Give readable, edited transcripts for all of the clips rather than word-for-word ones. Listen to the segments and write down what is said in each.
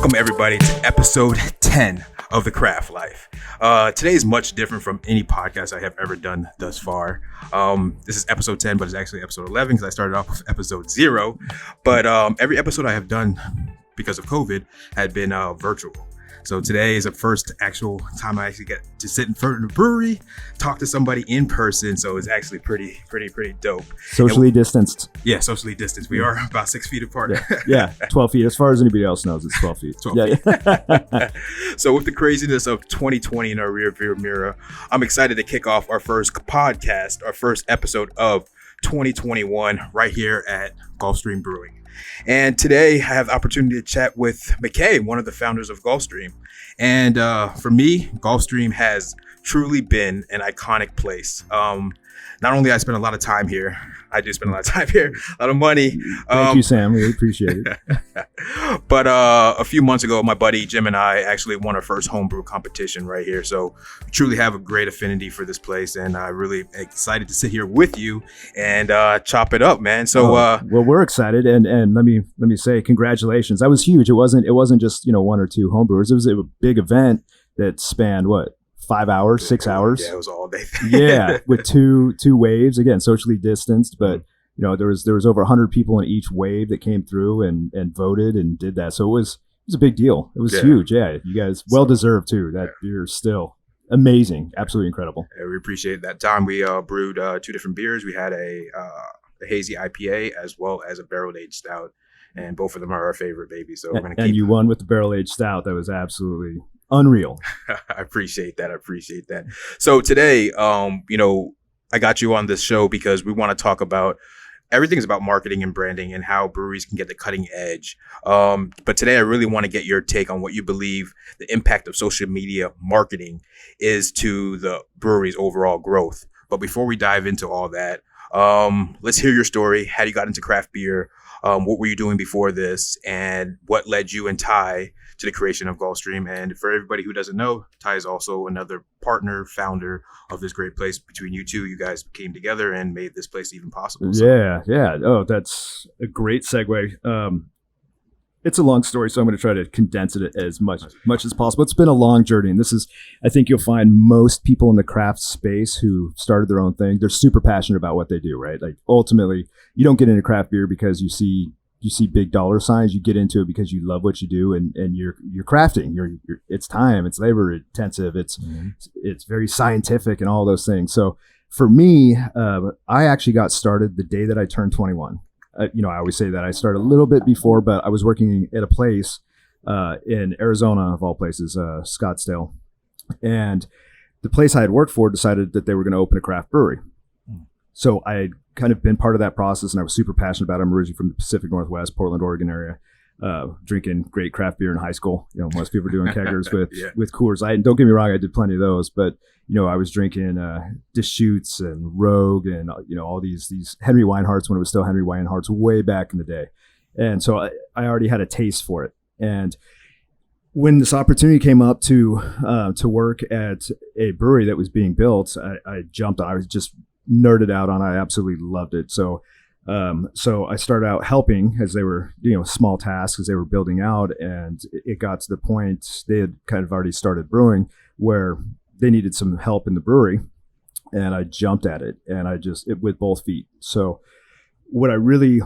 Welcome everybody to episode 10 of the Craft Lyfe. Today is much different from any podcast I have ever done thus far. This is episode 10, but it's actually episode 11 because I started off with episode 0. But every episode I have done because of COVID had been virtual. So today is the first actual time I actually get to sit in front of the brewery, talk to somebody in person. So it's actually pretty dope. Socially distanced. Yeah, socially distanced. We are about 6 feet apart. Yeah, 12 feet. As far as anybody else knows, it's 12 feet. 12 feet. So with the craziness of 2020 in our rearview mirror, I'm excited to kick off our first podcast, our first episode of 2021 right here at Gulf Stream Brewing. And today I have the opportunity to chat with McKay, one of the founders of Gulf Stream. And for me, Gulf Stream has truly been an iconic place. Not only I spend a lot of time here, I do spend a lot of time here, a lot of money. Thank you, Sam. We appreciate it. But a few months ago, my buddy Jim and I actually won our first homebrew competition right here. So we truly have a great affinity for this place, and I'm really excited to sit here with you and chop it up, man. So well, we're excited, and let me say congratulations. That was huge. It wasn't just one or two homebrewers. It was a big event that spanned 5 hours, 6 hours. Yeah, it was all day. Yeah, with two waves, again, socially distanced, but there was over 100 people in each wave that came through and voted and did that. So it was a big deal. It was huge. Yeah, you guys well deserved too. That beer's still amazing, absolutely incredible. Yeah, we appreciate that time. We brewed 2 different beers. We had a hazy IPA as well as a barrel-aged stout, and both of them are our favorite, baby. So we're gonna keep. And you won with the barrel-aged stout. That was absolutely unreal. I appreciate that. So today, I got you on this show because we want to talk about everything's about marketing and branding and how breweries can get the cutting edge. But today I really want to get your take on what you believe the impact of social media marketing is to the brewery's overall growth. But before we dive into all that, let's hear your story. How you got into craft beer? What were you doing before this? And what led you and Ty to the creation of Gulf Stream? And for everybody who doesn't know, Ty is also another partner, founder of this great place. Between you two, you guys came together and made this place even possible. So. Yeah. Oh, that's a great segue. It's a long story, so I'm going to try to condense it as much as possible. It's been a long journey, and I think you'll find most people in the craft space who started their own thing, they're super passionate about what they do, right? Like ultimately, you don't get into craft beer because you see big dollar signs. You get into it because you love what you do, and you're crafting. It's time, it's labor intensive, it's very scientific, and all those things. So for me, I actually got started the day that I turned 21. I always say that I started a little bit before, but I was working at a place in Arizona, of all places, Scottsdale. And the place I had worked for decided that they were going to open a craft brewery. So I had kind of been part of that process, and I was super passionate about it. I'm originally from the Pacific Northwest, Portland, Oregon area, drinking great craft beer in high school. Most people are doing keggers with Coors Light. And don't get me wrong, I did plenty of those, but I was drinking Deschutes and Rogue and all these Henry Weinhardts when it was still Henry Weinhardts way back in the day. And so I already had a taste for it. And when this opportunity came up to work at a brewery that was being built, I jumped on. I was just nerded out on it. I absolutely loved it. So I started out helping as they were, small tasks as they were building out. And it got to the point they had kind of already started brewing where they needed some help in the brewery. And I jumped at it, and with both feet. So what I really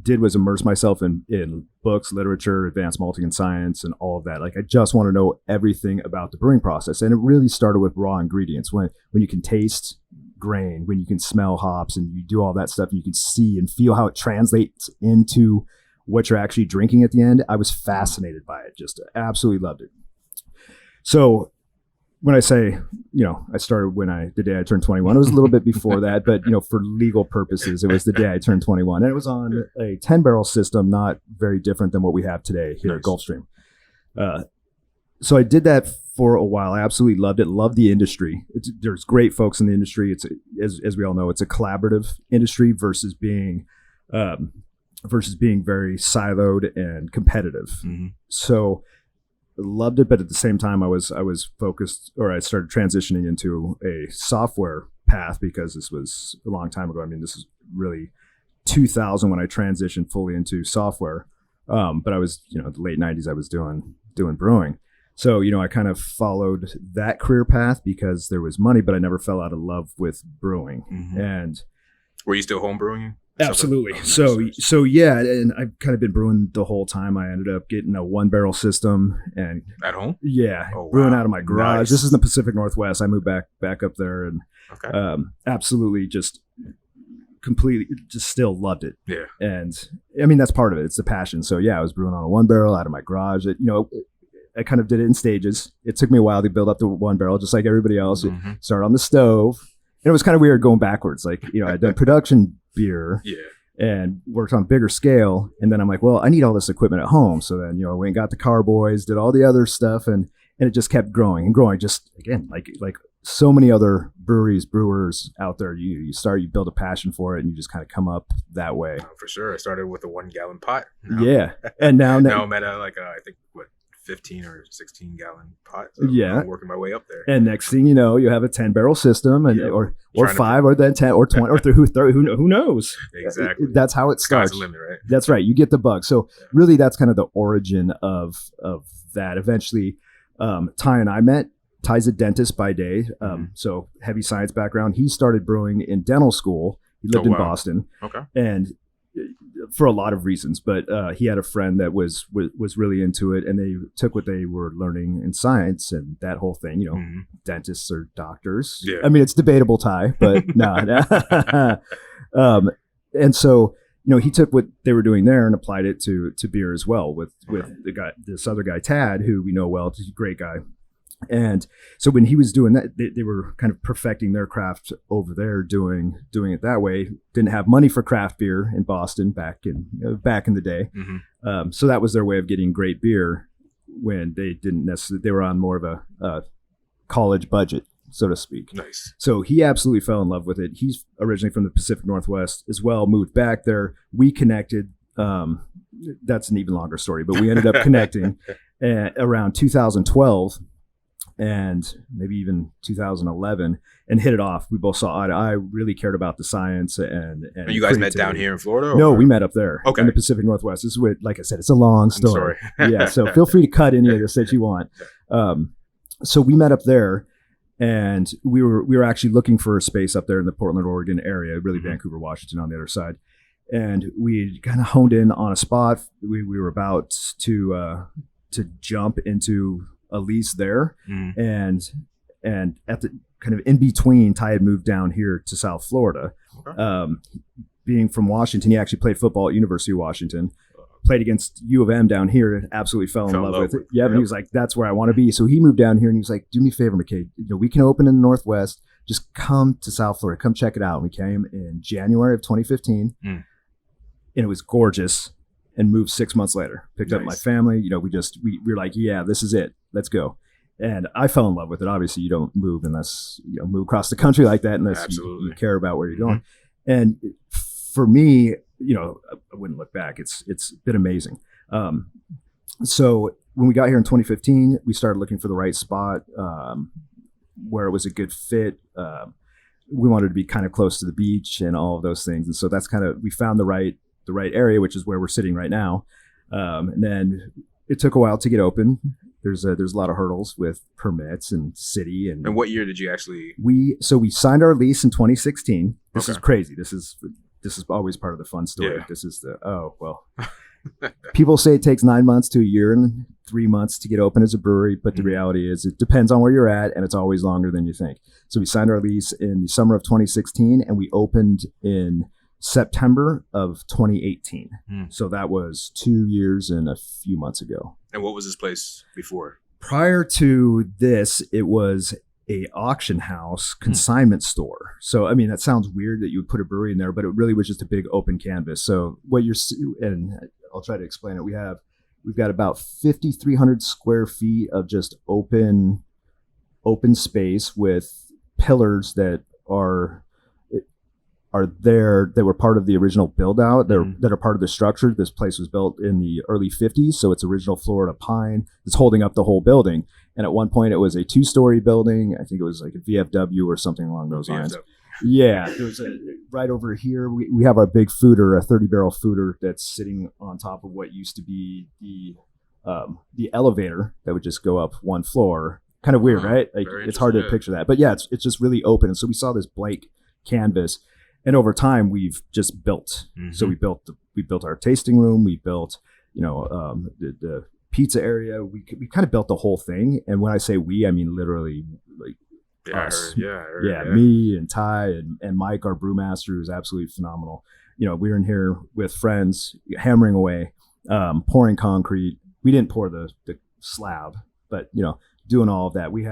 did was immerse myself in books, literature, advanced malting and science, and all of that. Like I just want to know everything about the brewing process. And it really started with raw ingredients. When you can taste grain, when you can smell hops, and you do all that stuff, and you can see and feel how it translates into what you're actually drinking at the end. I was fascinated by it, just absolutely loved it. So when I say, I started the day I turned 21, it was a little bit before that, but, for legal purposes, it was the day I turned 21, and it was on a 10-barrel system, not very different than what we have today here at Gulf Stream. So I did that for a while. I absolutely loved it. Loved the industry. There's great folks in the industry. It's as we all know, it's a collaborative industry versus being very siloed and competitive. Mm-hmm. So loved it, but at the same time, I was focused, or I started transitioning into a software path because this was a long time ago. I mean, this is really 2000 when I transitioned fully into software. But I was, the late 90s, I was doing brewing. So, I kind of followed that career path because there was money, but I never fell out of love with brewing. Mm-hmm. And were you still home brewing? Absolutely. Oh, nice. So yeah, and I've kind of been brewing the whole time. I ended up getting a 1-barrel system and at home. Yeah, oh, wow. Brewing out of my garage. Nice. This is in the Pacific Northwest. I moved back up there, and absolutely just completely just still loved it. Yeah, and I mean that's part of it. It's the passion. So yeah, I was brewing on a 1-barrel out of my garage. I kind of did it in stages. It took me a while to build up the 1-barrel, just like everybody else. Mm-hmm. It started on the stove. And it was kind of weird going backwards. Like, I'd done production beer and worked on a bigger scale. And then I'm like, well, I need all this equipment at home. So then, I went and got the carboys, did all the other stuff. And it just kept growing and growing. Just, again, like so many other brewers out there, you build a passion for it and you just kind of come up that way. Oh, for sure. I started with a 1-gallon pot. Yeah. And now I'm at I think, 15 or 16 gallon pot. So I'm working my way up there. And next thing you know, you have a 10-barrel system or 5 or then 10 or 20 or 30, who knows? Exactly. That's how it starts. Sky's the limit, right? That's right. You get the bug. So really that's kind of the origin of that. Eventually, Ty and I met. Ty's a dentist by day. So heavy science background. He started brewing in dental school. He lived in Boston. Okay. And for a lot of reasons, but he had a friend that was really into it, and they took what they were learning in science and that whole thing. Dentists or doctors. Yeah. I mean, it's debatable, Ty, but no. And so he took what they were doing there and applied it to beer as well with this other guy Tad, who we know well. He's a great guy. And so when he was doing that, they were kind of perfecting their craft over there, doing it that way. Didn't have money for craft beer in Boston back in the day. Mm-hmm. So that was their way of getting great beer when they didn't necessarily. They were on more of a college budget, so to speak. Nice. So he absolutely fell in love with it. He's originally from the Pacific Northwest as well. Moved back there. We connected. That's an even longer story, but we ended up connecting around 2012. And maybe even 2011, and hit it off. We both saw eye to eye. Really cared about the science and you guys met down here in Florida? Or? No, we met up there in the Pacific Northwest. This is what, like I said, it's a long story. Yeah, so feel free to cut any of this that you want. So we met up there, and we were actually looking for a space up there in the Portland, Oregon area, really Vancouver, Washington on the other side. And we kind of honed in on a spot. We were about to jump into a lease there, and at the kind of in between, Ty had moved down here to South Florida. Being from Washington, he actually played football at University of Washington, played against U of M down here, and absolutely fell in love with it. Yeah, and he was like, that's where I want to be. So he moved down here, and he was like, do me a favor, McKay, we can open in the Northwest, just come to South Florida, come check it out. And we came in January of 2015, and it was gorgeous. And moved 6 months later. Picked up my family. We were like, yeah, this is it. Let's go. And I fell in love with it. Obviously, you don't move unless move across the country like that unless you care about where you're going. And for me, I wouldn't look back. It's been amazing. So when we got here in 2015, we started looking for the right spot where it was a good fit. We wanted to be kind of close to the beach and all of those things. And so that's we found the right area, which is where we're sitting right now. And then it took a while to get open. There's a lot of hurdles with permits and city. And what year did you actually? We signed our lease in 2016. This is crazy. This is always part of the fun story. Yeah. This is people say it takes 9 months to a year and 3 months to get open as a brewery, but the reality is it depends on where you're at, and it's always longer than you think. So we signed our lease in the summer of 2016, and we opened in September of 2018. So that was 2 years and a few months ago. And what was this place before? Prior to this, it was a auction house consignment store. So, I mean, that sounds weird that you would put a brewery in there, but it really was just a big open canvas. So and I'll try to explain it. We've got about 5,300 square feet of just open space with pillars that are there that were part of the original build out that are part of the structure. This place was built in the early 50s, so it's original Florida pine. It's holding up the whole building. And at one point it was a 2-story building. I think it was like a VFW or something along those lines. Yeah, there's right over here. We have our big fooder, a 30-barrel fooder that's sitting on top of what used to be the elevator that would just go up one floor. Kind of weird, right? Like it's hard to picture that, but yeah, it's just really open. And so we saw this blank canvas, and over time we've just built. Mm-hmm. So we built our tasting room. We built, the pizza area. We kind of built the whole thing. And when I say we, I mean literally like us. Me and Ty and Mike, our brewmaster, who's absolutely phenomenal. We were in here with friends, hammering away, pouring concrete. We didn't pour the slab, but doing all of that. We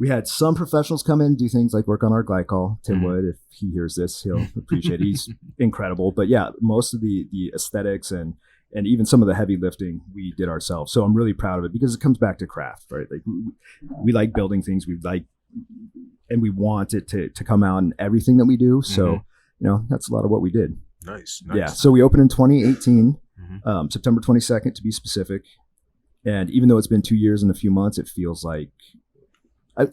had some professionals come in and do things like work on our glycol. Tim Wood, if he hears this, he'll appreciate it. He's incredible. But yeah, most of the aesthetics and even some of the heavy lifting we did ourselves. So I'm really proud of it because it comes back to craft, right? Like we like building things. And we want it to come out in everything that we do. So, that's a lot of what we did. Nice. Yeah. So we opened in 2018, September 22nd to be specific. And even though it's been 2 years and a few months, it feels like,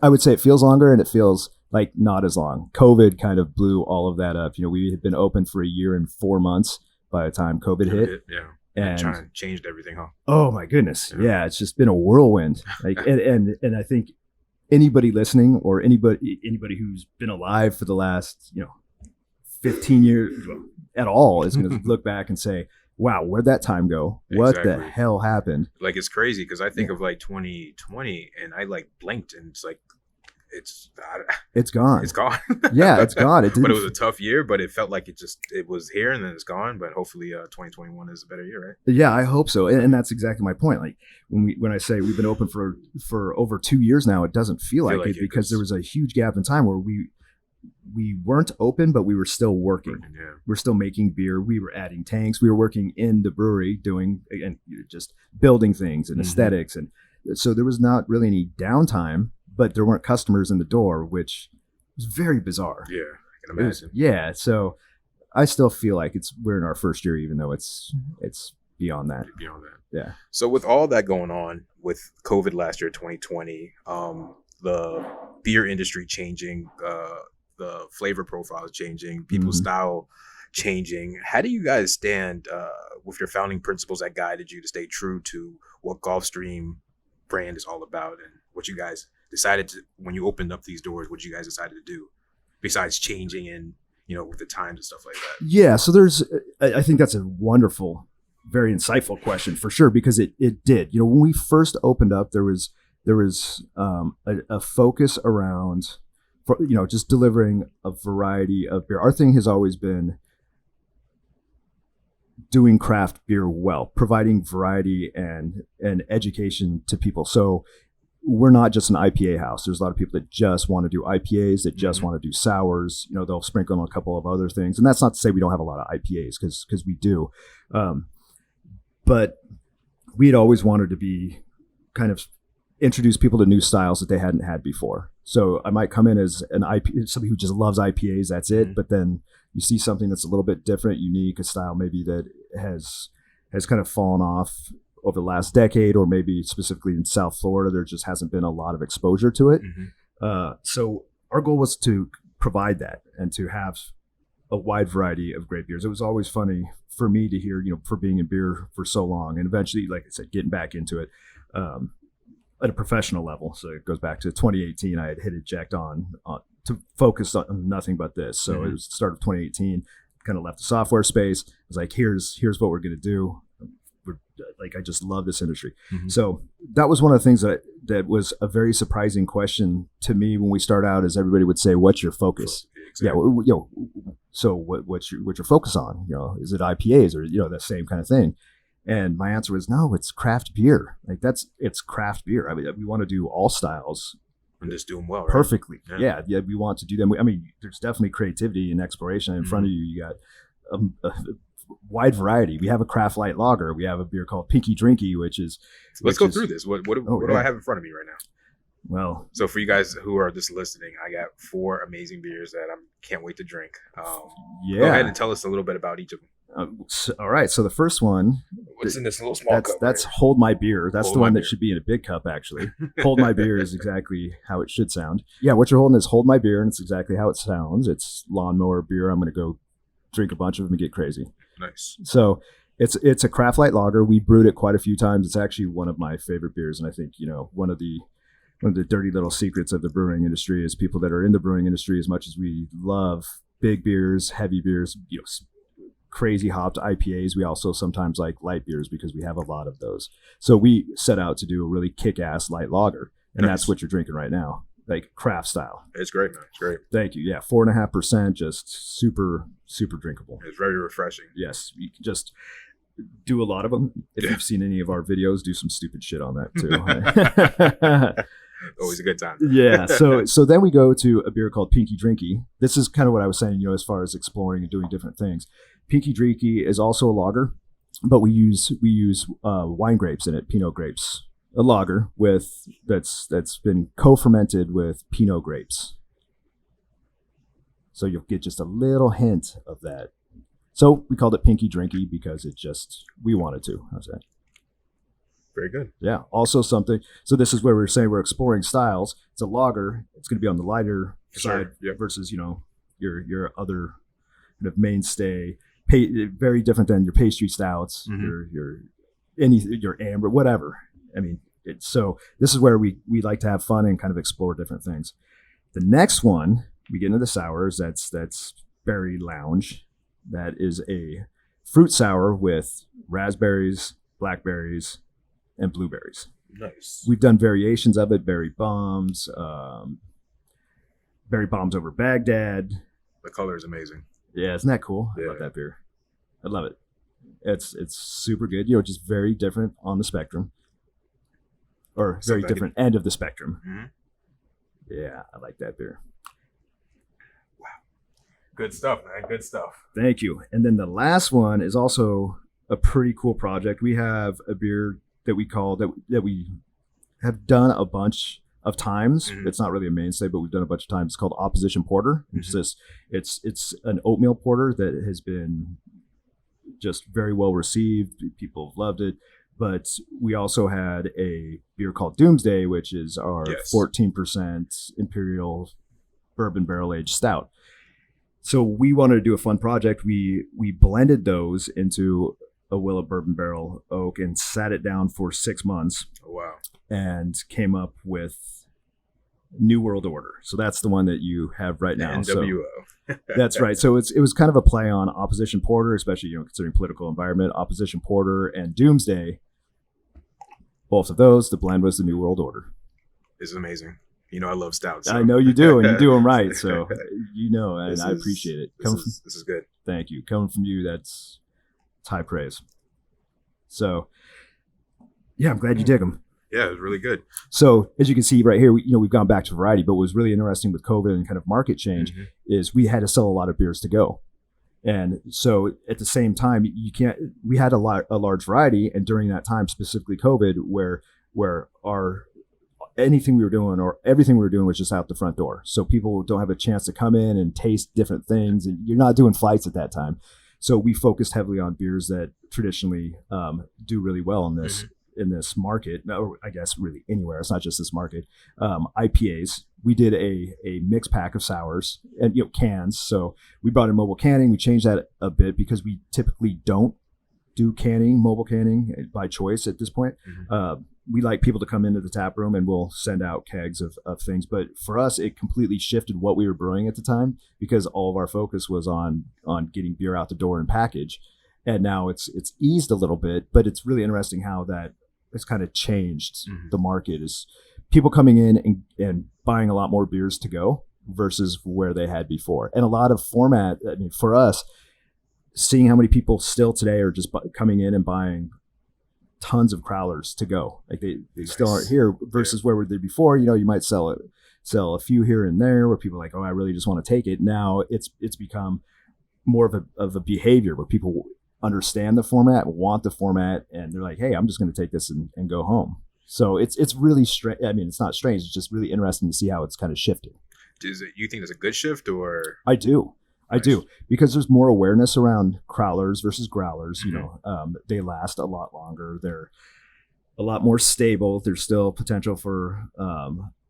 I would say it feels longer and it feels like not as long. COVID kind of blew all of that up. We had been open for 1 year and 4 months by the time COVID hit. Yeah. And China changed everything, huh? Oh my goodness. Yeah. It's just been a whirlwind. And I think anybody listening or anybody who's been alive for the last 15 years at all is going to look back and say, wow, where'd that time go? What the hell happened? Like, it's crazy because I think of like 2020 and I like blinked and it's like it's gone. It's gone. Yeah, it's gone. But it was a tough year, but it felt like it was here and then it's gone. But hopefully 2021 is a better year, right? Yeah, I hope so. And that's exactly my point. Like when I say we've been open for over 2 years now, it doesn't feel like it because there was a huge gap in time where we weren't open, but we were still working. Yeah. We're still making beer. We were adding tanks. We were working in the brewery doing and just building things and aesthetics. And so there was not really any downtime, but there weren't customers in the door, which was very bizarre. Yeah, I can imagine. Yeah. So I still feel like we're in our first year, even though it's beyond that. Beyond that. Yeah. So with all that going on with COVID last year, 2020, the beer industry changing, the flavor profile is changing, people's style changing. How do you guys stand with your founding principles that guided you to stay true to what Gulf Stream brand is all about and what you guys decided to, when you opened up these doors, what you guys decided to do besides changing and, with the times and stuff like that? Yeah. So I think that's a wonderful, very insightful question for sure, because it did, when we first opened up, there was a focus around, just delivering a variety of beer. Our thing has always been doing craft beer well, providing variety and education to people. So we're not just an IPA house. There's a lot of people that just want to do IPAs, that just want to do sours. They'll sprinkle on a couple of other things. And that's not to say we don't have a lot of IPAs because we do. But we had always wanted to be kind of introduce people to new styles that they hadn't had before. So I might come in as an IPA, somebody who just loves IPAs, that's it. But then you see something that's a little bit different, unique, a style maybe that has kind of fallen off over the last decade, or maybe specifically in South Florida, there just hasn't been a lot of exposure to it. So our goal was to provide that and to have a wide variety of great beers. It was always funny for me to hear, for being in beer for so long and eventually, like I said, getting back into it. At a professional level. So it goes back to 2018. I had hit eject on to focus on nothing but this. So it was the start of 2018, kind of left the software space. I was like, here's what we're going to do. I just love this industry. So that was one of the things that was a very surprising question to me when we start out, is everybody would say, what's your focus? Exactly. Yeah. So what's your focus on? Is it IPAs or, that same kind of thing? And my answer was, no, it's craft beer. It's craft beer. I mean, we want to do all styles and just do them well, right? Perfectly. Yeah. We want to do them. I mean, there's definitely creativity and exploration in front of you. You got a wide variety. We have a Craft Light lager. We have a beer called Pinky Drinky, Let's go through this. What do I have in front of me right now? Well, so for you guys who are just listening, I got 4 amazing beers that I can't wait to drink. Go ahead and tell us a little bit about each of them. All right. So the first one, What's in this little small cup? that's Hold My Beer. That's Hold the one My that Beer. should be in a big cup, actually. Hold My Beer is exactly how it should sound. Yeah, what you're holding is Hold My Beer, and it's exactly how it sounds. It's lawnmower beer. I'm going to go drink a bunch of them and get crazy. Nice. So it's a Craft Light lager. We brewed it quite a few times. It's actually one of my favorite beers, and I think one of the dirty little secrets of the brewing industry is people that are in the brewing industry, as much as we love big beers, heavy beers, crazy hopped IPAs, we also sometimes like light beers because we have a lot of those. So we set out to do a really kick-ass light lager, and Nice. that's what you're drinking right now, like craft style. It's great, man. It's great. Thank you. Yeah, 4.5%, just super, super drinkable. It's very refreshing. Yes, you can just do a lot of them. If you've seen any of our videos, do some stupid shit on that too. Always a good time. Yeah. So then we go to a beer called Pinky Drinky. This is kind of what I was saying, as far as exploring and doing different things. Pinky Drinky is also a lager, but we use wine grapes in it, Pinot grapes. A lager that's been co-fermented with Pinot grapes. So you'll get just a little hint of that. So we called it Pinky Drinky because we wanted to. How's that? Very good. Yeah. Also something. So this is where we're saying we're exploring styles. It's a lager. It's going to be on the lighter side versus your other kind of mainstay. Very different than your pastry stouts, your amber, whatever. I mean, so this is where we like to have fun and kind of explore different things. The next one we get into the sours. That's Berry Lounge. That is a fruit sour with raspberries, blackberries, and blueberries. Nice. We've done variations of it, berry bombs over Baghdad. The color is amazing. Yeah, isn't that cool? Yeah. I love that beer. I love it. It's super good. Just very different on the spectrum, or very different end of the spectrum. Mm-hmm. Yeah, I like that beer. Wow. Good stuff, man. Good stuff. Thank you. And then the last one is also a pretty cool project. We have a beer that we call that we have done a bunch of times. Mm-hmm. It's not really a mainstay, but we've done a bunch of times. It's called Opposition Porter. It's an oatmeal porter that has been just very well received. People have loved it. But we also had a beer called Doomsday, which is our 14% Imperial Bourbon Barrel Aged Stout. So we wanted to do a fun project. We blended those into a Willet Bourbon Barrel Oak and sat it down for 6 months. Oh, wow. And came up with New World Order. So that's the one that you have right now. NWO. So, that's right. So it was kind of a play on Opposition Porter, especially considering political environment. Opposition Porter and Doomsday. Both of those, the blend was the New World Order. This is amazing. I love stouts. So. I know you do, and you do them right. So and I appreciate it. This is good. Thank you. Coming from you, it's high praise. So, yeah, I'm glad you dig them. Yeah, it was really good. So, as you can see right here, we've gone back to variety, but what was really interesting with COVID and kind of market change is we had to sell a lot of beers to go. And so at the same time, we had a large variety. And during that time, specifically COVID, where anything we were doing or everything we were doing was just out the front door. So people don't have a chance to come in and taste different things. And you're not doing flights at that time. So we focused heavily on beers that traditionally do really well in this market, or I guess really anywhere. It's not just this market. IPAs. We did a mix pack of sours and cans. So we brought in mobile canning. We changed that a bit because we typically don't do mobile canning by choice at this point. We like people to come into the tap room and we'll send out kegs of things. But for us, it completely shifted what we were brewing at the time because all of our focus was on getting beer out the door and package. And now it's eased a little bit, but it's really interesting how that has kind of changed the market. Is people coming in and buying a lot more beers to go versus where they had before. And a lot of format, I mean, for us, seeing how many people still today are just coming in and buying tons of crowlers to go. Like they still aren't here versus where were they before? You might sell a few here and there where people are like, oh, I really just want to take it. Now it's become more of a behavior where people understand the format, want the format, and they're like, hey, I'm just going to take this and go home. So it's really strange. I mean, it's not strange. It's just really interesting to see how it's kind of shifted. You think it's a good shift or? I do. I do, because there's more awareness around crowlers versus growlers. You know, they last a lot longer. They're a lot more stable. There's still potential for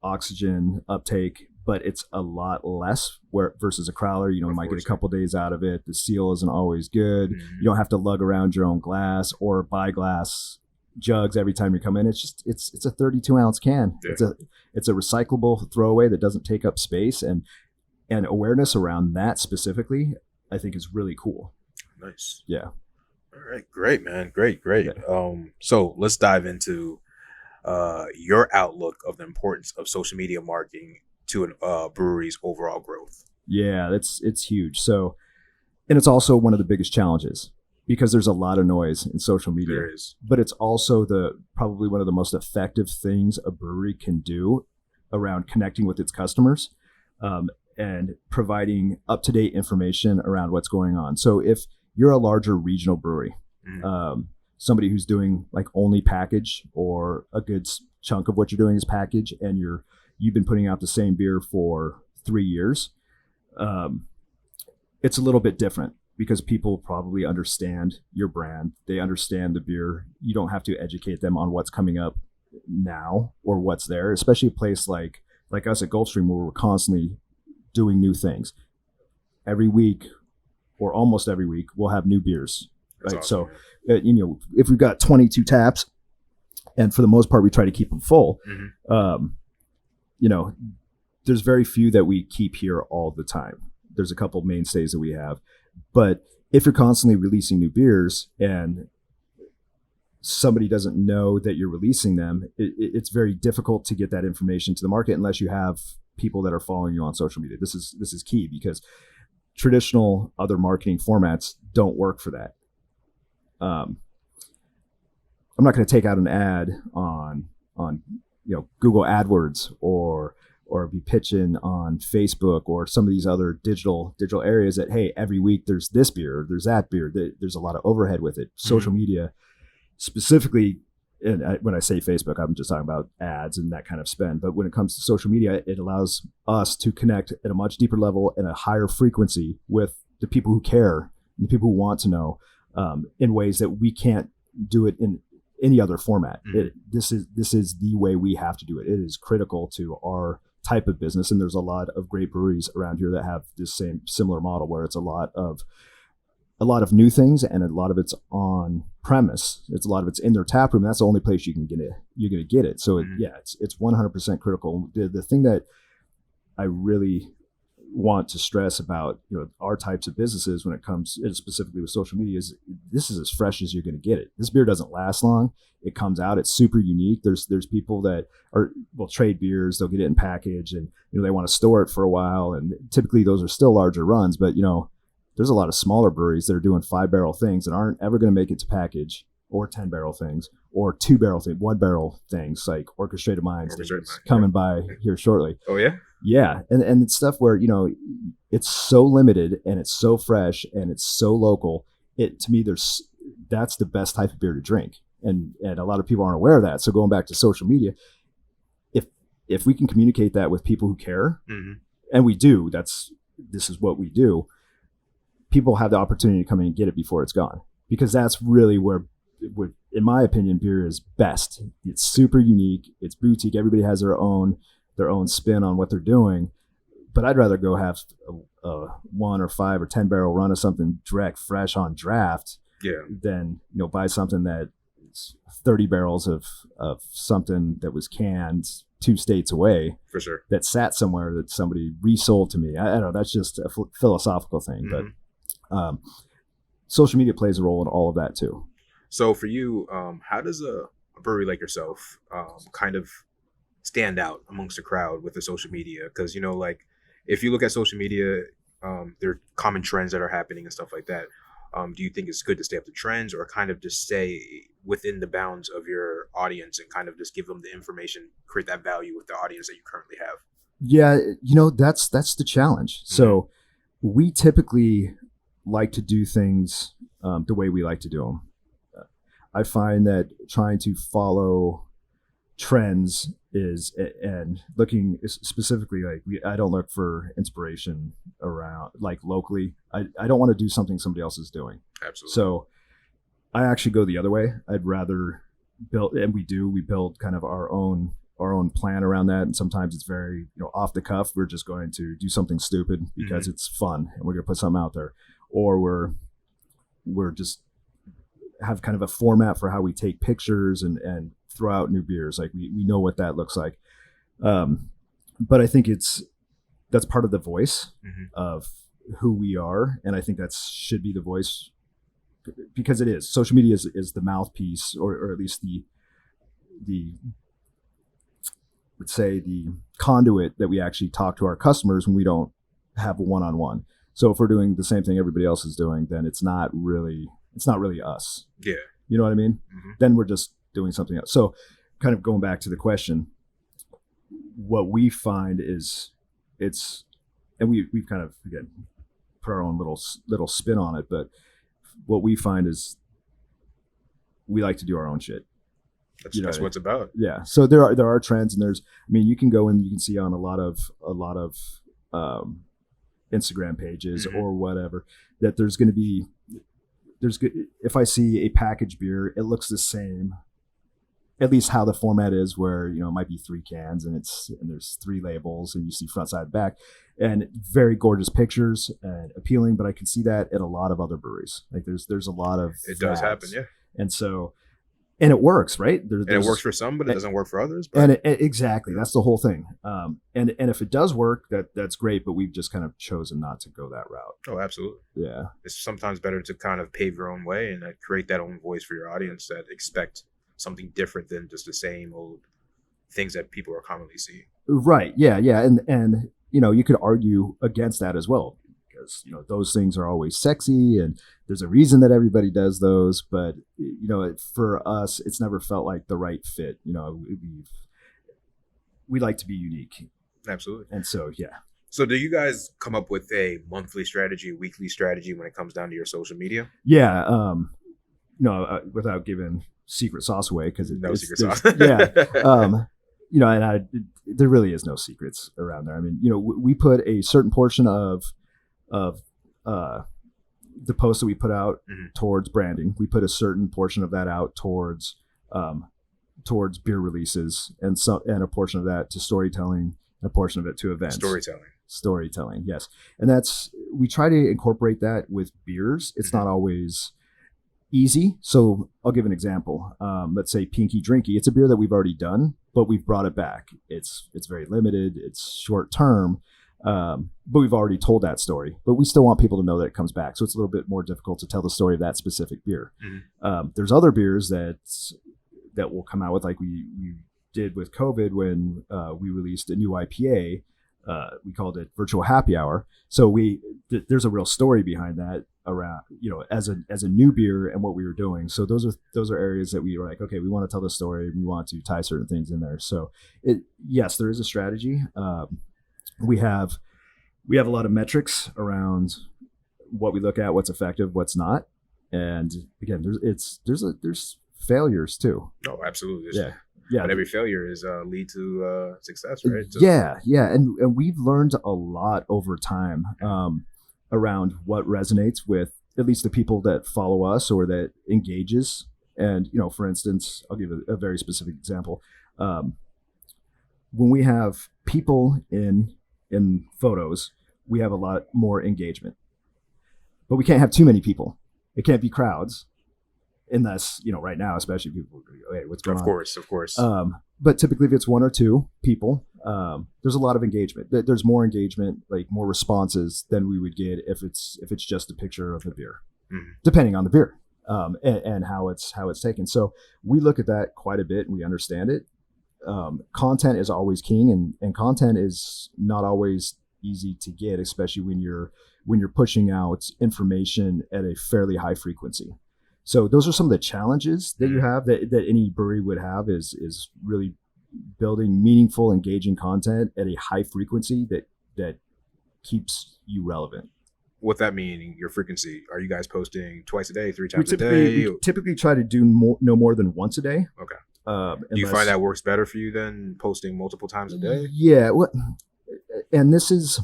oxygen uptake, but it's a lot less versus a crowler. You know, you might get a couple days out of it. The seal isn't always good. You don't have to lug around your own glass or buy glass jugs every time you come in. It's just it's a 32-ounce can. Yeah. It's a recyclable throwaway that doesn't take up space, and awareness around that specifically, I think, is really cool. Nice. Yeah. All right. Great, man. Great. Yeah. So let's dive into your outlook of the importance of social media marketing to a brewery's overall growth. Yeah, it's huge. So, and it's also one of the biggest challenges because there's a lot of noise in social media. There is. But it's also probably one of the most effective things a brewery can do around connecting with its customers and providing up-to-date information around what's going on. So if you're a larger regional brewery, somebody who's doing like only package, or a good chunk of what you're doing is package, and you've been putting out the same beer for 3 years, it's a little bit different because people probably understand your brand. They understand the beer. You don't have to educate them on what's coming up now or what's there, especially a place like us at Gulf Stream, where we're constantly doing new things. Every week, or almost every week, we'll have new beers. Right. Awesome, so, you know, if we've got 22 taps, and for the most part, we try to keep them full, you know, there's very few that we keep here all the time. There's a couple mainstays that we have. But if you're constantly releasing new beers and somebody doesn't know that you're releasing them, it's very difficult to get that information to the market unless you have people that are following you on social media. This is key, because traditional other marketing formats don't work for that. I'm not going to take out an ad on Google AdWords or be pitching on Facebook or some of these other digital areas that, hey, every week there's this beer, there's that beer, there's a lot of overhead with it. Social media specifically, and when I say Facebook, I'm just talking about ads and that kind of spend. But when it comes to social media, it allows us to connect at a much deeper level and a higher frequency with the people who care and the people who want to know, in ways that we can't do it in any other format. This is the way we have to do it. It is critical to our type of business, and there's a lot of great breweries around here that have this similar model, where it's a lot of new things, and a lot of it's on premise. It's a lot of it's in their tap room. That's the only place you're going to get it. So it's 100% critical. The thing that I really want to stress about, you know, our types of businesses when it comes specifically with social media is this is as fresh as you're going to get it. This beer doesn't last long. It comes out, it's super unique. There's people that will trade beers, they'll get it in package, and you know, they want to store it for a while, and typically those are still larger runs. But you know, there's a lot of smaller breweries that are doing 5-barrel things that aren't ever going to make it to package, or 10-barrel things, or 2-barrel things, 1-barrel things, like Orchestrated Minds coming by here shortly. Oh yeah. Yeah, and it's stuff where, you know, it's so limited and it's so fresh and it's so local. To me, that's the best type of beer to drink, and a lot of people aren't aware of that. So going back to social media, if we can communicate that with people who care, and we do, this is what we do. People have the opportunity to come in and get it before it's gone, because that's really where, in my opinion, beer is best. It's super unique. It's boutique. Everybody has their own spin on what they're doing, but I'd rather go have a 1 or 5 or 10-barrel run of something direct, fresh on draft, than, you know, buy something that's 30 barrels of something that was canned 2 states away, for sure, that sat somewhere that somebody resold to me. I don't know. That's just a philosophical thing, but social media plays a role in all of that too. So for you, how does a brewery like yourself kind of stand out amongst the crowd with the social media? Because, you know, like, if you look at social media, there are common trends that are happening and stuff like that. Do you think it's good to stay up to trends, or kind of just stay within the bounds of your audience and kind of just give them the information, create that value with the audience that you currently have? Yeah, you know, that's the challenge. So we typically like to do things the way we like to do them. I find that trying to follow trends is, and looking specifically, like I don't look for inspiration around like locally. I don't want to do something somebody else is doing. Absolutely. So I actually go the other way. I'd rather build, and we build kind of our own plan around that. And sometimes it's very, off the cuff. We're just going to do something stupid because it's fun and we're going to put something out there, or we're just have kind of a format for how we take pictures and throw out new beers. Like we know what that looks like. But I think that's part of the voice of who we are. And I think that should be the voice, because it is. Social media is the mouthpiece, or at least the let's say the conduit that we actually talk to our customers when we don't have a one-on-one. So if we're doing the same thing everybody else is doing, then it's not really us. Yeah. You know what I mean? Then we're just doing something else. So kind of going back to the question, what we find is and we've kind of, again, put our own little spin on it, but what we find is we like to do our own shit. That's what it's about. Yeah. So there are trends, and you can go and you can see on a lot of Instagram pages or whatever, that if I see a packaged beer, it looks the same, at least how the format is, where, it might be 3 cans and there's 3 labels and you see front, side, back, and very gorgeous pictures and appealing. But I can see that at a lot of other breweries. Like there's a lot of it does happen. Yeah. And so, and it works, right? And it works for some, but it doesn't work for others. But. And exactly, that's the whole thing. And if it does work, that's great. But we've just kind of chosen not to go that route. Oh, absolutely. Yeah. It's sometimes better to kind of pave your own way and create that own voice for your audience that expect something different than just the same old things that people are commonly seeing. Right. Yeah. Yeah. And you could argue against that as well, because those things are always sexy and there's a reason that everybody does those, but for us, it's never felt like the right fit. We like to be unique. Absolutely. And so, yeah. So do you guys come up with a monthly strategy, weekly strategy when it comes down to your social media? Yeah. Without giving secret sauce away, because no secret sauce. Yeah. And there really is no secrets around there. I mean, we put a certain portion of the posts that we put out towards branding. We put a certain portion of that out towards beer releases, and a portion of that to storytelling, and a portion of it to events. Storytelling, yes. And we try to incorporate that with beers. It's not always easy. So I'll give an example. Let's say Pinky Drinky. It's a beer that we've already done, but we've brought it back. It's very limited. It's short term. But we've already told that story, but we still want people to know that it comes back. So it's a little bit more difficult to tell the story of that specific beer. There's other beers that will come out with, like we did with COVID when we released a new IPA. We called it Virtual Happy Hour. So there's a real story behind that around, as a new beer and what we were doing. So those are areas that we were like, okay, we want to tell the story. We want to tie certain things in there. So yes, there is a strategy. We have a lot of metrics around what we look at, what's effective, what's not. And again, there's failures too. Oh, absolutely. Yeah. But every failure is lead to success, right? Yeah. And we've learned a lot over time around what resonates with at least the people that follow us or that engages. And, for instance, I'll give a very specific example. When we have people in photos, we have a lot more engagement. But we can't have too many people. It can't be crowds. Unless, right now, especially people, hey, what's going on? Of course. But typically if it's 1 or 2 people, there's a lot of engagement. There's more engagement, like more responses than we would get if it's just a picture of the beer, depending on the beer, and how it's taken. So we look at that quite a bit and we understand it. Content is always king, and content is not always easy to get, especially when you're pushing out information at a fairly high frequency. So those are some of the challenges that you have that any brewery would have is really building meaningful, engaging content at a high frequency that keeps you relevant. What that mean, your frequency? Are you guys posting twice a day, 3 times a day? We typically try to do no more than once a day. Okay. Do you find that works better for you than posting multiple times a day? Yeah. And this is,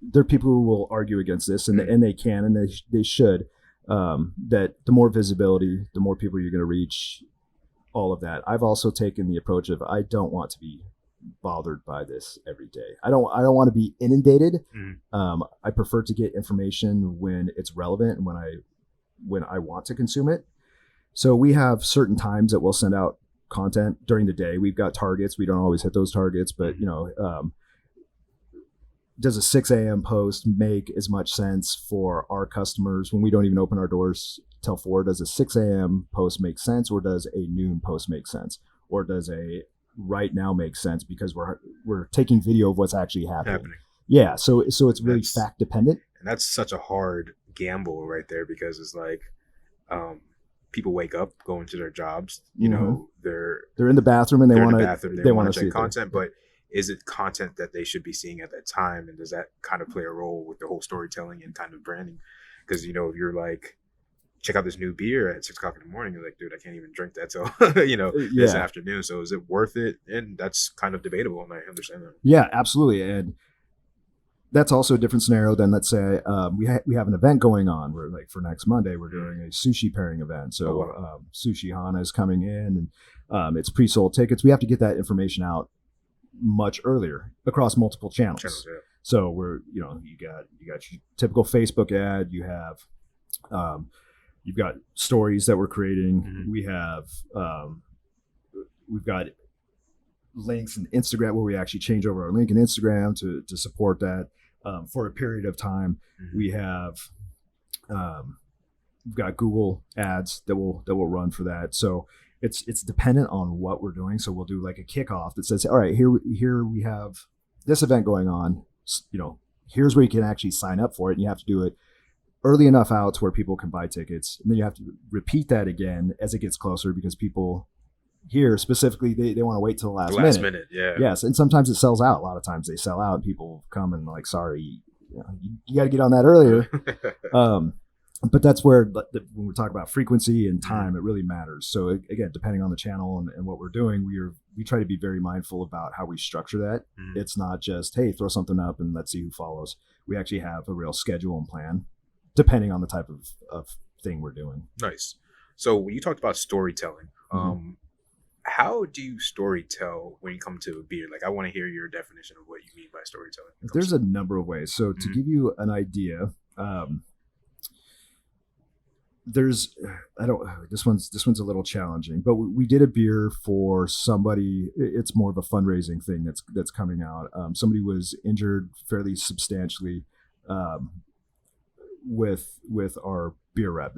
there are people who will argue against this, and they can, and they should. That the more visibility, the more people you're going to reach, all of that. I've also taken the approach of I don't want to be bothered by this every day. I don't want to be inundated. I prefer to get information when it's relevant and when I want to consume it. So we have certain times that we'll send out content during the day. We've got targets. We don't always hit those targets, but does a 6 a.m. post make as much sense for our customers when we don't even open our doors till 4? Does a 6 a.m. post make sense, or does a noon post make sense, or does a right now make sense because we're taking video of what's actually happening? Yeah, so it's really fact dependent, and that's such a hard gamble right there, because it's like people wake up, going to their jobs, you know, they're in the bathroom and they want to check content, but is it content that they should be seeing at that time? And does that kind of play a role with the whole storytelling and kind of branding? Because, you know, if you're like, check out this new beer at 6 o'clock in the morning, you're like, dude, I can't even drink that till, this afternoon. So is it worth it? And that's kind of debatable, and I understand that. Yeah, absolutely. And that's also a different scenario than, let's say, we have an event going on. We're like, for next Monday, we're doing a sushi pairing event. So Sushi Hana is coming in, and it's pre-sold tickets. We have to get that information out much earlier across multiple channels. So we're, you got your typical Facebook ad. You have, you've got stories that we're creating. We have, we've got links in Instagram where we actually change over our link in Instagram to support that for a period of time. We have, we've got Google ads that will run for that. So it's dependent on what we're doing. So we'll do like a kickoff that says, all right, here we have this event going on. Here's where you can actually sign up for it. And you have to do it early enough out to where people can buy tickets. And then you have to repeat that again as it gets closer, because people here specifically, they want to wait till the last minute. Yeah. Yes. And sometimes it sells out. A lot of times they sell out. People come and like, sorry, you got to get on that earlier. But that's where, when we're talking about frequency and time, it really matters. So again, depending on the channel and what we're doing, we try to be very mindful about how we structure that. It's not just, hey, throw something up and let's see who follows. We actually have a real schedule and plan depending on the type of thing we're doing. Nice. So when you talked about storytelling, how do you storytell when you come to a beer? Like, I want to hear your definition of what you mean by storytelling. There's a number of ways. So to give you an idea, this one's a little challenging, but we did a beer for somebody. It's more of a fundraising thing that's coming out. Somebody was injured fairly substantially with our beer rep.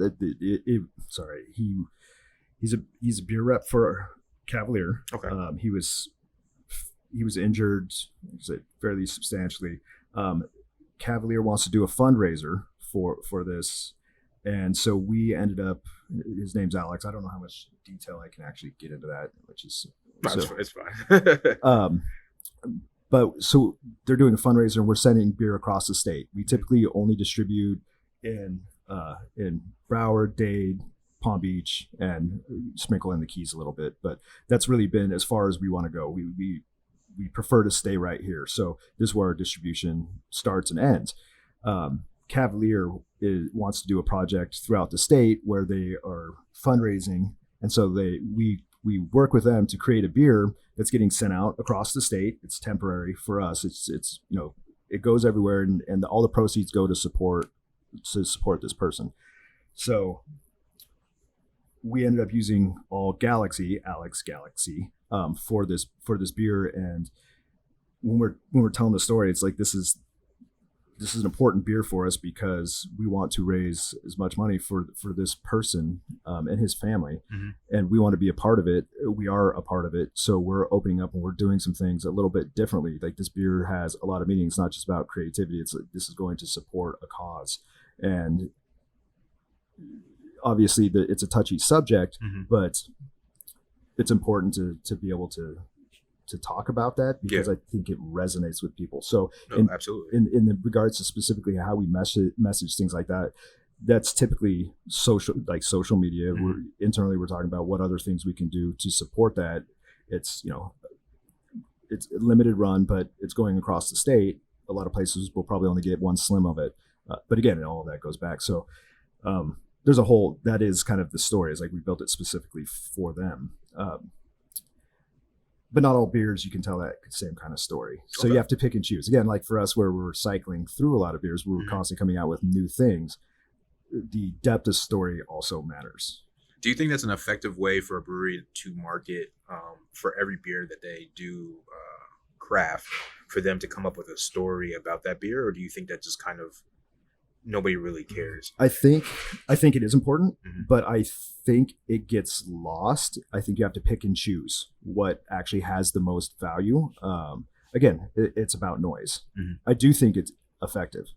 He's a beer rep for Cavalier. Okay. He was injured, fairly substantially. Cavalier wants to do a fundraiser for this. And so we ended up, his name's Alex. I don't know how much detail I can actually get into that, which is... It's fine. But so they're doing a fundraiser and we're sending beer across the state. We typically only distribute in Broward, Dade, Palm Beach, and sprinkle in the Keys a little bit. But that's really been as far as we want to go. We prefer to stay right here. So this is where our distribution starts and ends. Cavalier wants to do a project throughout the state where they are fundraising, and so we work with them to create a beer that's getting sent out across the state. It's temporary for us. It's it goes everywhere, and all the proceeds go to support this person. So we ended up using all Alex Galaxy for this beer, and when we're telling the story, it's like this is an important beer for us because we want to raise as much money for this person and his family. And we want to be a part of it. We are a part of it. So we're opening up and we're doing some things a little bit differently. Like, this beer has a lot of meaning. It's not just about creativity. It's like, this is going to support a cause. And obviously it's a touchy subject, but it's important to be able to talk about that, because I think it resonates with people. So absolutely. In regards to specifically how we message things like that, that's typically social media. Internally we're talking about what other things we can do to support that. It's, it's a limited run, but it's going across the state. A lot of places will probably only get one slim of it. But again, all of that goes back. So there's a whole, that is kind of the story. It's like we built it specifically for them. But not all beers, you can tell that same kind of story. So you have to pick and choose. Again, like for us, where we're cycling through a lot of beers, we're constantly coming out with new things. The depth of story also matters. Do you think that's an effective way for a brewery to market for every beer that they do craft, for them to come up with a story about that beer? Or do you think that just kind of nobody really cares? I think it is important, but I think it gets lost. I think you have to pick and choose what actually has the most value. Again, it's about noise. I do think it's effective.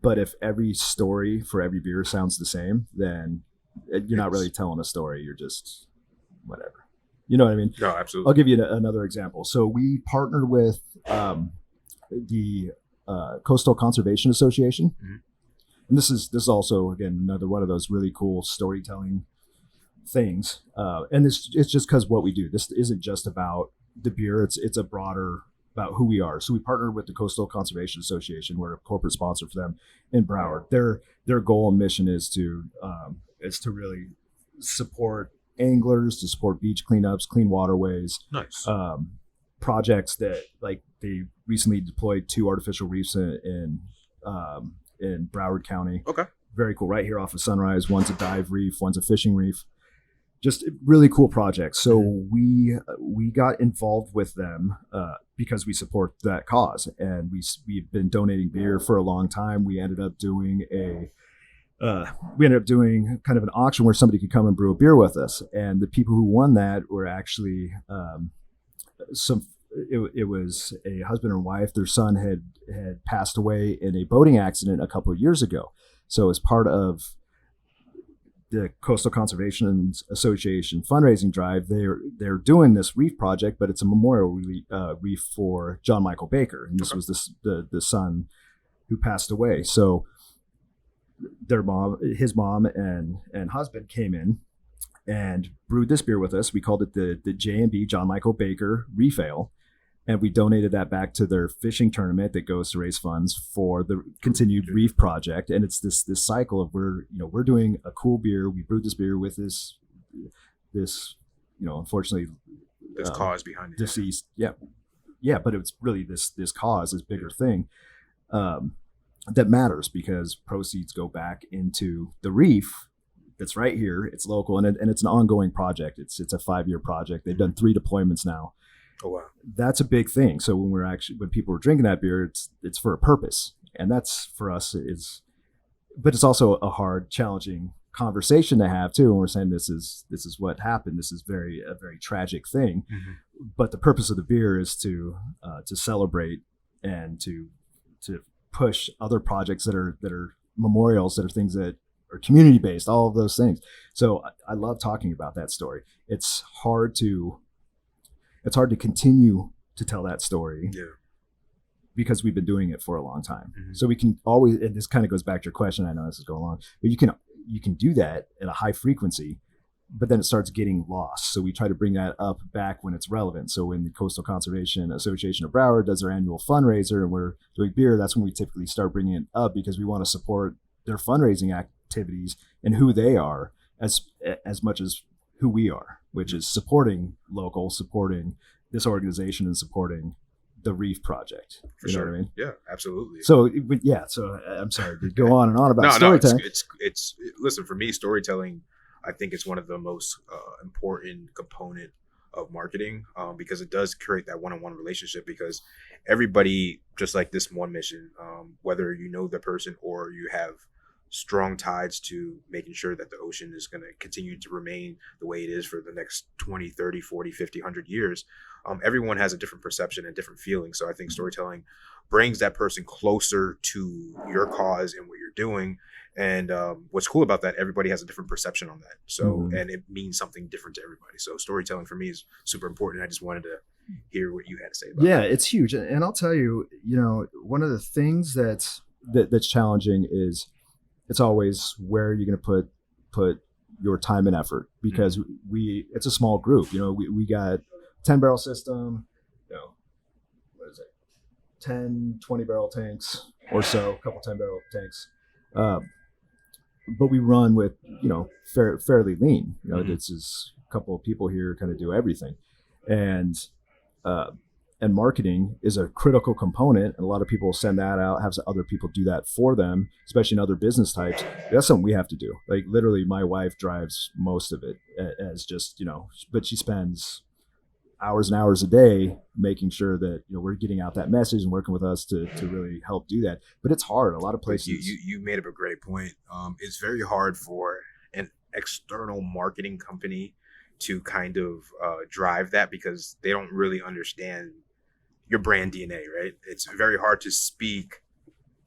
But if every story for every beer sounds the same, then you're not really telling a story. You're just whatever. You know what I mean? No, absolutely. I'll give you another example. So we partnered with the Coastal Conservation Association. And this is also, again, another one of those really cool storytelling things. And it's just because what we do. This isn't just about the beer. It's a broader about who we are. So we partnered with the Coastal Conservation Association. We're a corporate sponsor for them in Broward. Their goal and mission is to really support anglers, to support beach cleanups, clean waterways. Nice. Projects that, like, they recently deployed 2 artificial reefs in Broward County. Okay. Very cool. Right here off of Sunrise. One's a dive reef, one's a fishing reef. Just really cool projects. So we got involved with them because we support that cause, and we've been donating beer for a long time. We ended up doing kind of an auction where somebody could come and brew a beer with us, and the people who won that were actually it was a husband and wife. Their son had passed away in a boating accident a couple of years ago. So as part of the Coastal Conservation Association fundraising drive, they're doing this reef project, but it's a memorial reef for John Michael Baker, and this was the son who passed away. So his mom and husband came in and brewed this beer with us. We called it the J&B John Michael Baker Reef Ale. And we donated that back to their fishing tournament that goes to raise funds for the continued reef project. And it's this cycle of we're doing a cool beer. We brewed this beer with this unfortunately this cause behind it. Deceased. Yeah. But it's really this cause, this bigger thing that matters, because proceeds go back into the reef that's right here. It's local, and it's an ongoing project. It's a 5-year project. They've done 3 deployments now. Oh wow, that's a big thing. So when people are drinking that beer, it's for a purpose, and that's for us but it's also a hard, challenging conversation to have too. And we're saying this is what happened. This is a very tragic thing, but the purpose of the beer is to celebrate and to push other projects that are memorials, that are things that are community based, all of those things. So I love talking about that story. It's hard to continue to tell that story because we've been doing it for a long time. So we can always, and this kind of goes back to your question, I know this is going on, but you can do that at a high frequency, but then it starts getting lost. So we try to bring that up back when it's relevant. So when the Coastal Conservation Association of Broward does their annual fundraiser and we're doing beer, that's when we typically start bringing it up, because we want to support their fundraising activities and who they are as much as who we are, which is supporting local, supporting this organization, and supporting the Reef Project. For you know sure. what I mean? Yeah, absolutely. So I'm sorry to go on and on about storytelling. It's listen, for me, storytelling, I think it's one of the most important component of marketing, because it does create that one-on-one relationship, because everybody, just like this one mission, whether you know the person or you have strong ties to making sure that the ocean is going to continue to remain the way it is for the next 20, 30, 40, 50, 100 years. Everyone has a different perception and different feelings. So I think storytelling brings that person closer to your cause and what you're doing. And what's cool about that, everybody has a different perception on that. So, and it means something different to everybody. So storytelling for me is super important. I just wanted to hear what you had to say about that. It's huge. And I'll tell you, one of the things that that's challenging is it's always where are you going to put your time and effort, because it's a small group. We got 10 barrel system, what is it, 10 20 barrel tanks or so, a couple 10 barrel tanks, but we run with fairly lean. This is a couple of people here kind of do everything, and marketing is a critical component. And a lot of people send that out, have other people do that for them, especially in other business types. That's something we have to do. Like literally my wife drives most of it as just, but she spends hours and hours a day making sure that, we're getting out that message and working with us to really help do that. But it's hard. A lot of places. You made up a great point. It's very hard for an external marketing company to kind of drive that, because they don't really understand your brand DNA, right? It's very hard to speak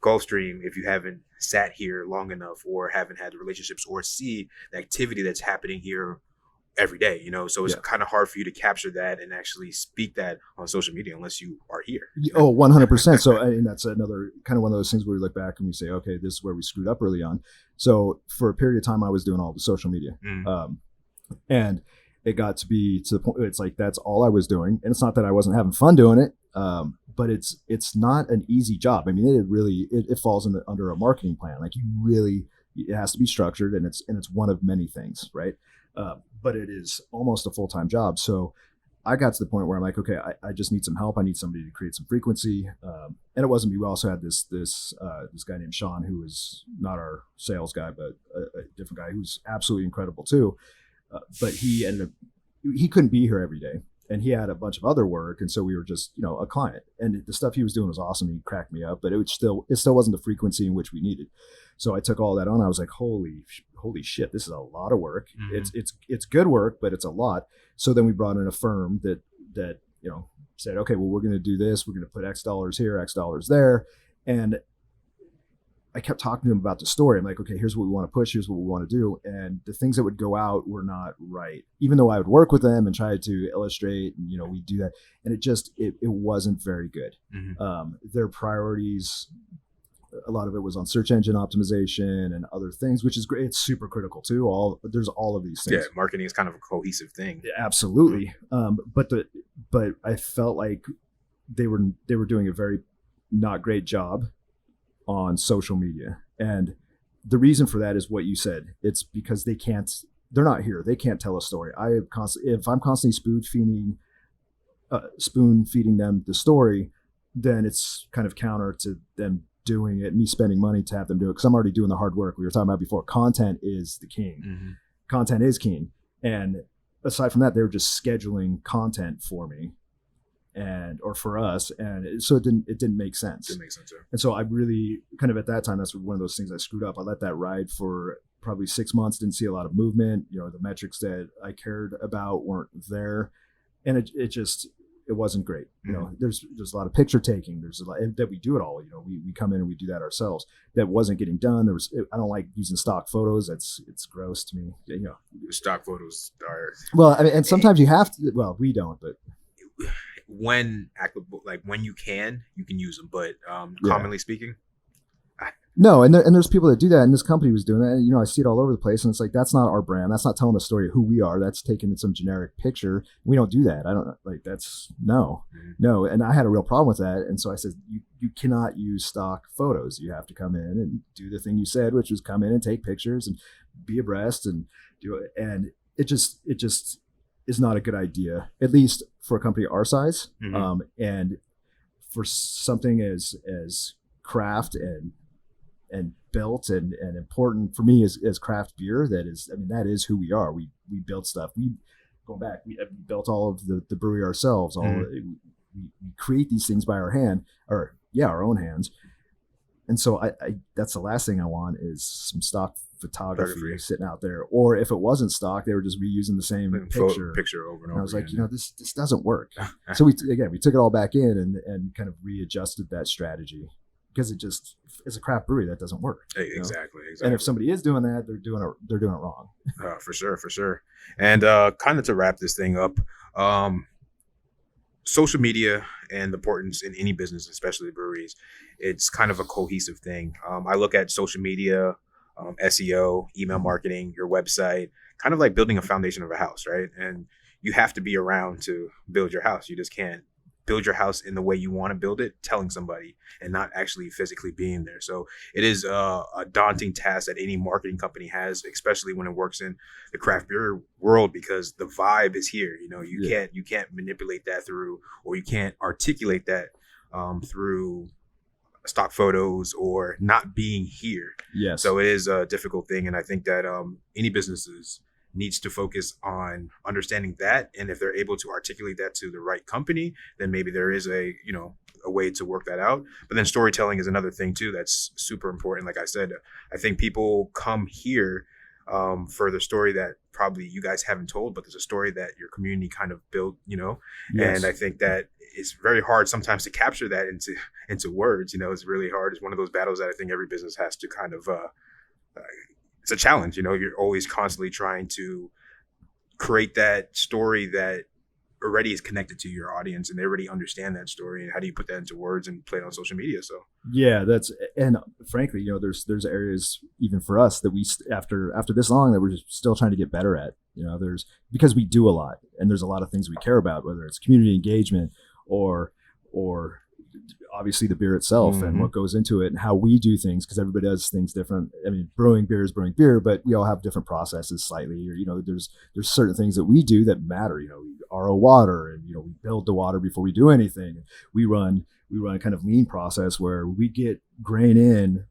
Gulf Stream if you haven't sat here long enough or haven't had the relationships or see the activity that's happening here every day, so it's kind of hard for you to capture that and actually speak that on social media unless you are here. Oh, 100%. So, and that's another kind of one of those things where we look back and we say, okay, this is where we screwed up early on. So for a period of time, I was doing all the social media. And it got to be to the point it's like that's all I was doing. And it's not that I wasn't having fun doing it, but it's not an easy job. I mean, it falls under a marketing plan. Like it has to be structured, and it's one of many things, right? But it is almost a full-time job. So I got to the point where I'm like, okay, I just need some help. I need somebody to create some frequency. And it wasn't me. We also had this guy named Sean, who was not our sales guy, but a different guy who's absolutely incredible too. But he couldn't be here every day, and he had a bunch of other work. And so we were just, a client, and the stuff he was doing was awesome. He cracked me up, but it still wasn't the frequency in which we needed. So I took all that on. I was like, holy shit, this is a lot of work. It's good work, but it's a lot. So then we brought in a firm that said, okay, well, we're going to do this. We're going to put X dollars here, X dollars there. And I kept talking to him about the story. I'm like, okay, here's what we want to push. Here's what we want to do. And the things that would go out were not right, even though I would work with them and try to illustrate, and, we do that. And it wasn't very good. Their priorities, a lot of it was on search engine optimization and other things, which is great. It's super critical too. There's all of these things. Yeah. Marketing is kind of a cohesive thing. Yeah, absolutely. But I felt like they were doing a very not great job on social media. And the reason for that is what you said. It's because they're not here. They can't tell a story. If I'm constantly spoon feeding them the story, then it's kind of counter to them doing it, me spending money to have them do it, because I'm already doing the hard work. We were talking about before, content is the king. Content is king. And aside from that, they were just scheduling content for me or for us, and so it didn't make sense. Didn't make sense, yeah. And so I really kind of at that time, that's one of those things I screwed up. I let that ride for probably 6 months, didn't see a lot of movement. The metrics that I cared about weren't there, and it wasn't great. There's a lot of picture taking. There's a lot that we do it all. We come in and we do that ourselves. That wasn't getting done. I don't like using stock photos. It's gross to me. Stock photos are. Well, I mean, and sometimes you have to. Well, we don't, but when you can use them, but commonly speaking. No, and there's people that do that, and this company was doing that. And, I see it all over the place, and it's like, that's not our brand. That's not telling a story of who we are. That's taking some generic picture. We don't do that. I don't like that's no. And I had a real problem with that, and so I said, you cannot use stock photos. You have to come in and do the thing you said, which was come in and take pictures and be abreast and do it. And it just is not a good idea, at least for a company our size, and for something as craft and built and important for me as craft beer. That is who we are. We build stuff. We built all of the brewery ourselves. We create these things by our own hands. And so I that's the last thing I want is some stock photography sitting out there. Or if it wasn't stock, they were just reusing the same picture over and over. And I was like, this doesn't work. So we took it all back in and kind of readjusted that strategy. Because it just, as a craft brewery, that doesn't work. Exactly. And if somebody is doing that, they're doing it wrong. For sure. And kind of to wrap this thing up, social media and the importance in any business, especially breweries, it's kind of a cohesive thing. I look at social media, SEO, email marketing, your website, kind of like building a foundation of a house, right? And you have to be around to build your house. You just can't build your house in the way you want to build it, telling somebody and not actually physically being there. So it is a daunting task that any marketing company has, especially when it works in the craft beer world, because the vibe is here. You know, you can't manipulate that through, or you can't articulate that through stock photos or not being here. Yes. So it is a difficult thing. And I think that any businesses needs to focus on understanding that. And if they're able to articulate that to the right company, then maybe there is a way to work that out. But then storytelling is another thing too that's super important. Like I said, I think people come here for the story that probably you guys haven't told, but there's a story that your community kind of built, Yes. And I think that it's very hard sometimes to capture that into words. It's really hard. It's one of those battles that I think every business has to kind of it's a challenge. You're always constantly trying to create that story that already is connected to your audience and they already understand that story. And how do you put that into words and play it on social media? So yeah, and frankly, there's areas even for us that we after this long that we're just still trying to get better at. There's, because we do a lot and there's a lot of things we care about, whether it's community engagement or obviously the beer itself and what goes into it and how we do things, because everybody does things different. I mean, brewing beer is brewing beer, but we all have different processes slightly. Or, there's certain things that we do that matter. We RO water, and we build the water before we do anything. We run a kind of lean process where we get grain in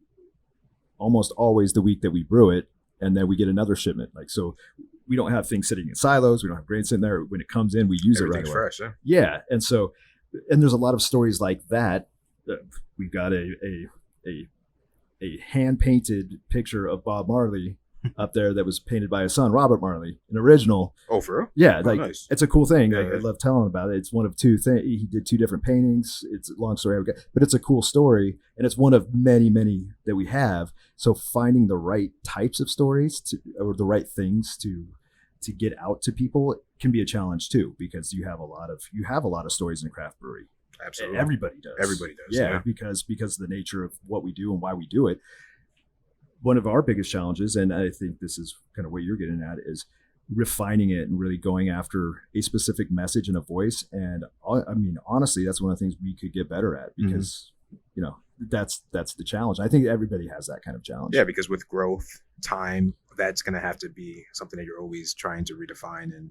almost always the week that we brew it, and then we get another shipment. So we don't have things sitting in silos. We don't have grain sitting there. When it comes in, we use it right away. Fresh, yeah. And there's a lot of stories like that. We've got a hand painted picture of Bob Marley up there that was painted by his son, Robert Marley, an original. Oh, for real? Yeah. Nice. It's a cool thing. Yeah, I love telling about it. It's one of two things. He did two different paintings. It's a long story, but it's a cool story. And it's one of many, many that we have. So finding the right types of stories or the right things to get out to people can be a challenge too, because you have a lot of stories in a craft brewery. Absolutely. Everybody does. Yeah. Because of the nature of what we do and why we do it. One of our biggest challenges, and I think this is kind of what you're getting at, is refining it and really going after a specific message and a voice. And I mean, honestly, that's one of the things we could get better at, because, that's the challenge. I think everybody has that kind of challenge. Yeah, because with growth, time, that's going to have to be something that you're always trying to redefine and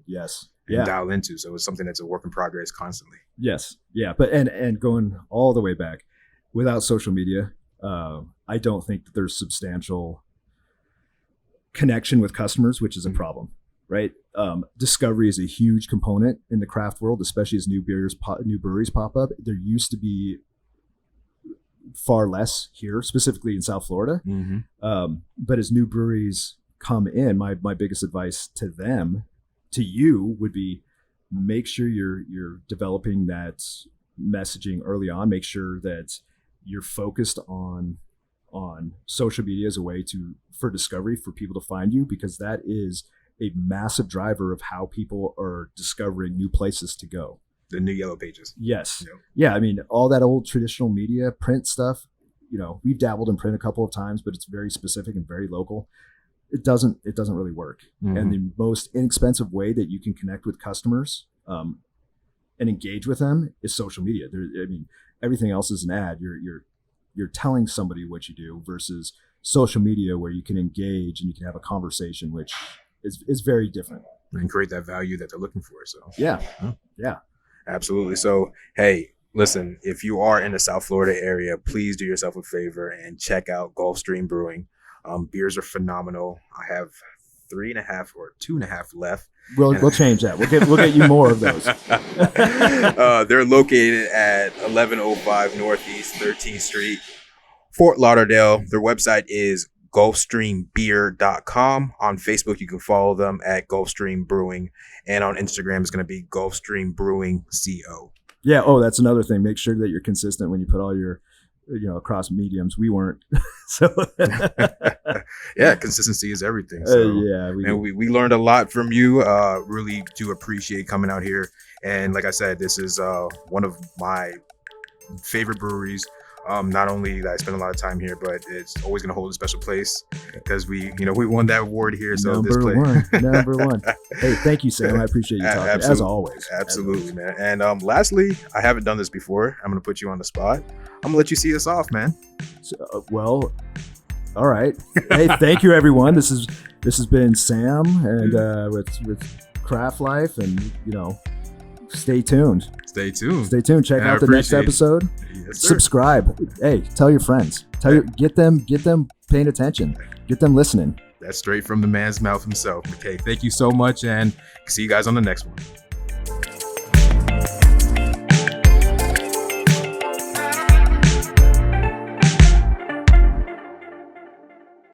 dial into. So it's something that's a work in progress constantly. Yes. Yeah. But, and going all the way back, without social media, I don't think that there's substantial connection with customers, which is a problem, right? Discovery is a huge component in the craft world, especially as new breweries pop up. There used to be far less here, specifically in South Florida. But as new breweries come in, my biggest advice to you would be, make sure you're developing that messaging early on. Make sure that you're focused on social media as a way for discovery, for people to find you, because that is a massive driver of how people are discovering new places to go. The new yellow pages. Yes. Yeah. I mean, all that old traditional media, print stuff, we've dabbled in print a couple of times, but it's very specific and very local. It doesn't really work. And the most inexpensive way that you can connect with customers and engage with them is social media. Everything else is an ad. You're telling somebody what you do, versus social media, where you can engage and you can have a conversation, which is very different, and create that value that they're looking for. So yeah. Absolutely. So, hey, listen, if you are in the South Florida area, please do yourself a favor and check out Gulf Stream Brewing. Beers are phenomenal. I have 3.5 or 2.5 left. We'll change that. We'll get you more of those. They're located at 1105 Northeast 13th Street, Fort Lauderdale. Their website is gulfstreambeer.com. On Facebook, you can follow them at Gulf Stream Brewing, and on Instagram, it's going to be Gulf Stream Brewing CO. Yeah. Oh, that's another thing. Make sure that you're consistent when you put all your across mediums. We weren't. So yeah, consistency is everything. So we learned a lot from you. Really do appreciate coming out here. And like I said, this is one of my favorite breweries. Not only that I spend a lot of time here, but it's always going to hold a special place because we won that award here. So number one. Hey, thank you, Sam. I appreciate you talking as always. Absolutely, man. And lastly, I haven't done this before. I'm going to put you on the spot. I'm going to let you see us off, man. So, all right. Hey, thank you, everyone. This has been Sam and with Craft Lyfe, and stay tuned. Check out the next episode. Yes, sir. Subscribe. Hey, tell your friends. Get them paying attention. Get them listening. That's straight from the man's mouth himself. McKay, thank you so much, and see you guys on the next one.